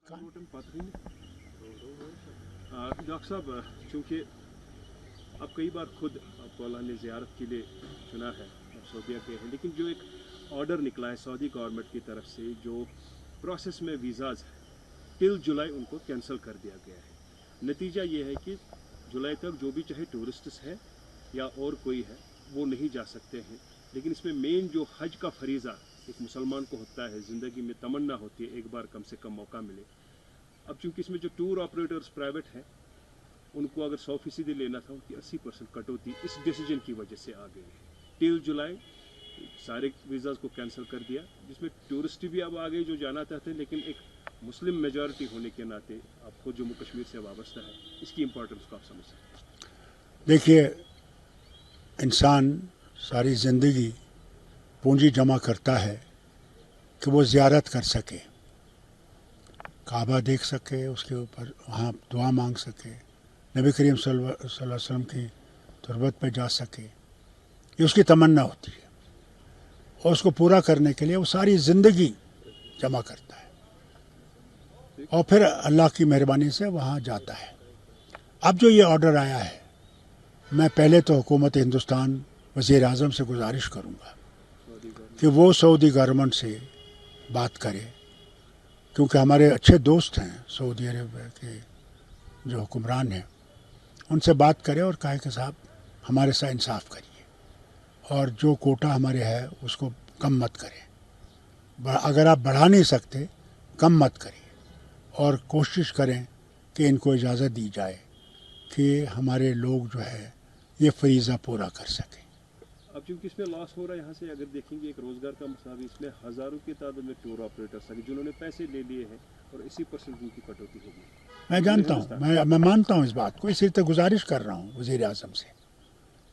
Doctor साहब, चूँकि अब कई बार खुद आपको अल्लाह ने ज़ियारत के लिए चुना है, आप सऊदीया के हैं, लेकिन जो एक ऑर्डर निकला है सऊदी गवर्नमेंट की तरफ से, जो प्रोसेस में वीज़ाज़ है, टिल जुलाई उनको कैंसिल कर दिया गया है। नतीजा ये है कि जुलाई तक जो भी चाहे टूरिस्ट्स है या और कोई है वो नहीं जा सकते हैं। लेकिन इसमें मेन जो हज का फरीज़ा एक मुसलमान को होता है, ज़िंदगी में तमन्ना होती है एक बार कम से कम मौका मिले। अब चूँकि इसमें जो टूर ऑपरेटर्स प्राइवेट हैं, उनको अगर 100% लेना था, उनकी 80% कटौती इस डिसीजन की वजह से आ गई है। टिल जुलाई सारे वीज़ाज़ को कैंसिल कर दिया, जिसमें टूरिस्ट भी अब आ गए जो जाना चाहते हैं, लेकिन एक मुस्लिम मेजॉरिटी होने के नाते आपको जम्मू कश्मीर से वाबस्ता है, इसकी इम्पोर्टेंस को आप समझ सकते हैं। देखिए, इंसान सारी ज़िंदगी पूंजी जमा करता है कि वो ज़ियारत कर सके, काबा देख सके, उसके ऊपर वहाँ दुआ मांग सके, नबी करीम सल्लल्लाहु अलैहि वसल्लम की तुरबत पे जा सके। ये उसकी तमन्ना होती है और उसको पूरा करने के लिए वो सारी ज़िंदगी जमा करता है और फिर अल्लाह की मेहरबानी से वहाँ जाता है। अब जो ये ऑर्डर आया है, मैं पहले तो हुकूमत हिंदुस्तान वज़ीर आज़म से गुजारिश करूँगा कि वो सऊदी गवर्नमेंट से बात करे, क्योंकि हमारे अच्छे दोस्त हैं सऊदी अरब के जो हुक्मरान हैं, उनसे बात करें और कहे कि साहब हमारे साथ इंसाफ करिए और जो कोटा हमारे है उसको कम मत करें। अगर आप बढ़ा नहीं सकते, कम मत करिए और कोशिश करें कि इनको इजाज़त दी जाए कि हमारे लोग जो है ये फरीज़ा पूरा कर सकें। अब चूँकि इसमें लॉस हो रहा है, यहाँ से अगर देखेंगे एक रोज़गार का मसला भी, इसमें हज़ारों की तादाद में टूर ऑपरेटर्स हैं जिन्होंने पैसे ले लिए हैं और 80% उनकी कटौती होगी। मैं जानता हूँ, मैं मानता हूँ इस बात को, इसी तरह गुजारिश कर रहा हूँ वज़ीर आज़म से,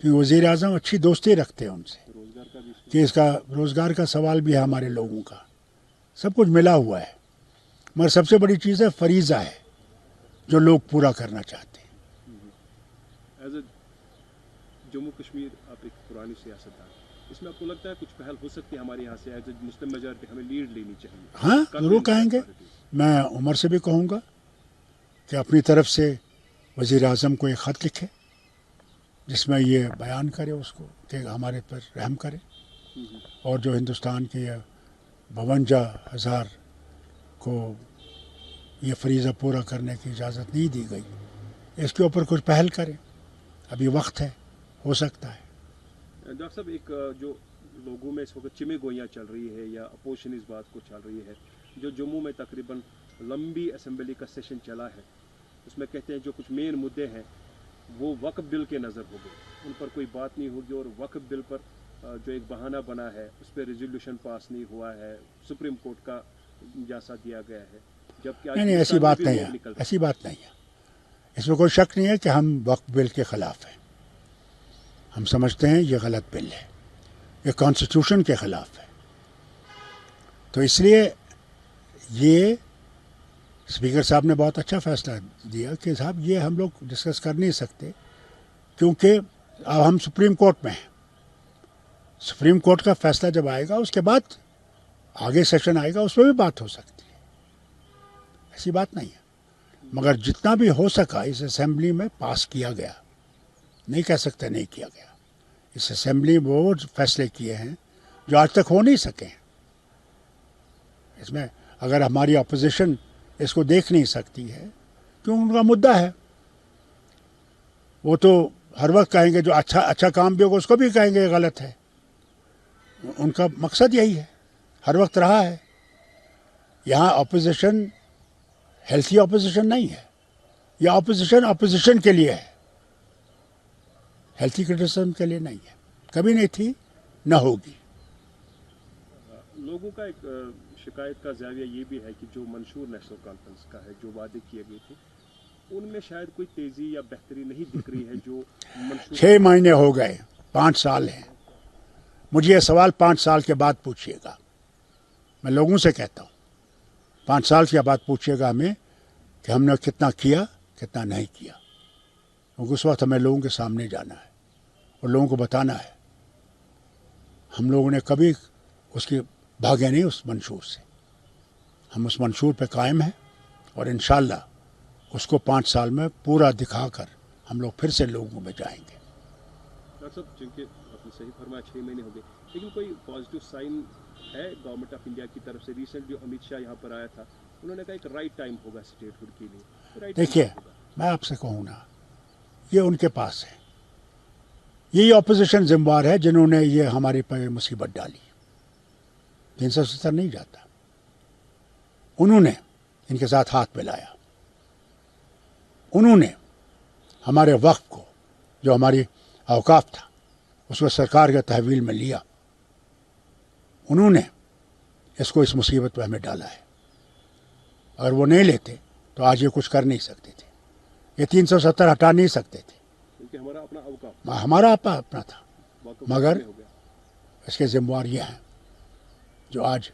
क्योंकि वज़ीर आज़म अच्छी दोस्ती रखते हैं उनसे, रोज़गार का भी कि इसका रोज़गार का सवाल भी है, हमारे लोगों का सब कुछ मिला हुआ है, मगर सबसे बड़ी चीज़ है फरीज़ा है जो लोग पूरा करना चाहते हैं। एज ए जम्मू कश्मीर आप एक पुरानी सियासतदान, इसमें आपको लगता है कुछ पहल हो सकती है हमारे यहाँ से एज ए मुस्लिम मेजॉरिटी, हमें लीड लेनी चाहिए? हाँ, ज़रूर कहेंगे। मैं उमर से भी कहूँगा कि अपनी तरफ से वज़ीर आज़म को एक ख़त लिखे जिसमें ये बयान करे उसको कि हमारे पर रहम करे और जो हिंदुस्तान के 52,000 को ये फरीज़ा पूरा करने की इजाज़त नहीं दी गई, इसके ऊपर कुछ पहल करें। अभी वक्त है, हो सकता है। डॉक्टर साहब, एक जो लोगों में इस वक्त चिमे गोइयाँ चल रही है या अपोजिशन इस बात को चल रही है, जो जम्मू में तकरीबन लंबी असेंबली का सेशन चला है, उसमें कहते हैं जो कुछ मेन मुद्दे हैं वो वक्फ बिल के नज़र हो गए, उन पर कोई बात नहीं होगी, और वक्फ बिल पर जो एक बहाना बना है उस पर रेजोल्यूशन पास नहीं हुआ है, सुप्रीम कोर्ट का जायजा दिया गया है, जबकि नहीं, ऐसी बात नहीं है, ऐसी बात नहीं है। इसमें कोई शक नहीं है कि हम वक्फ बिल के ख़िलाफ़ हैं। हम समझते हैं ये गलत बिल है, ये कॉन्स्टिट्यूशन के ख़िलाफ़ है। तो इसलिए ये स्पीकर साहब ने बहुत अच्छा फैसला दिया कि साहब ये हम लोग डिस्कस कर नहीं सकते, क्योंकि अब हम सुप्रीम कोर्ट में हैं। सुप्रीम कोर्ट का फैसला जब आएगा उसके बाद आगे सेशन आएगा, उसमें भी बात हो सकती है, ऐसी बात नहीं है। मगर जितना भी हो सका इस असेंबली में पास किया गया, नहीं कह सकते नहीं किया गया। इस असेंबली में वो फैसले किए हैं जो आज तक हो नहीं सके। इसमें अगर हमारी अपोजिशन इसको देख नहीं सकती है, क्यों, उनका मुद्दा है, वो तो हर वक्त कहेंगे जो अच्छा काम भी होगा उसको भी कहेंगे गलत है। उनका मकसद यही है, हर वक्त रहा है। यहाँ अपोजिशन हेल्थी अपोजिशन नहीं है, यह अपोजिशन के लिए है, हेल्थी क्रिटिसिज्म के लिए नहीं है, कभी नहीं थी, न होगी। लोगों का एक शिकायत का ज़ाविया ये भी है कि जो मंशूर नेशनल कॉन्फ्रेंस का है, जो वादे किए गए थे, उनमें शायद कोई तेज़ी या बेहतरी नहीं दिख रही है। जो 6 महीने हो गए, 5 साल हैं। मुझे ये सवाल 5 साल के बाद पूछिएगा, मैं लोगों से कहता हूँ 5 साल के बाद पूछिएगा हमें कि हमने कितना किया, कितना नहीं किया, क्योंकि उस वक्त हमें लोगों के सामने जाना है और लोगों को बताना है। हम लोगों ने कभी उसके भागे नहीं उस मंशूर से, हम उस मंशूर पे कायम हैं اور انشاءاللہ اس کو 5 سال میں پورا دکھا کر ہم لوگ پھر سے لوگوں میں جائیں گے. ڈاکٹر صاحب چونکہ آپ نے صحیح فرمایا 6 مہینے ہو گئے لیکن کوئی پازیٹیو سائن ہے گورنمنٹ آف انڈیا کی طرف سے؟ ریسنٹ جو امت شاہ یہاں پر آیا تھا انہوں نے کہا ایک رائٹ ٹائم ہوگا اسٹیٹ ہوڈ کے لیے. دیکھیے میں آپ سے کہوں نا یہ ان کے پاس ہے. یہی اپوزیشن ذمہ وار ہے جنہوں نے یہ ہمارے پہ مصیبت ڈالی. 370 نہیں جاتا. انہوں نے ان کے ساتھ ہاتھ ملایا. انہوں نے ہمارے وقف کو جو ہماری اوقاف تھا اس کو سرکار کے تحویل میں لیا. انہوں نے اس کو اس مصیبت پہ ہمیں ڈالا ہے. اگر وہ نہیں لیتے تو آج یہ کچھ کر نہیں سکتے تھے. یہ 370 ہٹا نہیں سکتے تھے کیونکہ ہمارا اپنا اوقاف ہمارا اپنا تھا. واقف مگر ہو گیا. اس کے ذمہ وار یہ ہیں جو آج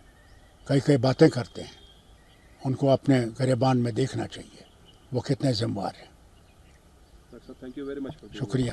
کئی باتیں کرتے ہیں. ان کو اپنے گریبان میں دیکھنا چاہیے وہ کتنے ذمہ وار ہیں. ڈاکٹر صاحب تھینک یو ویری مچ. شکریہ.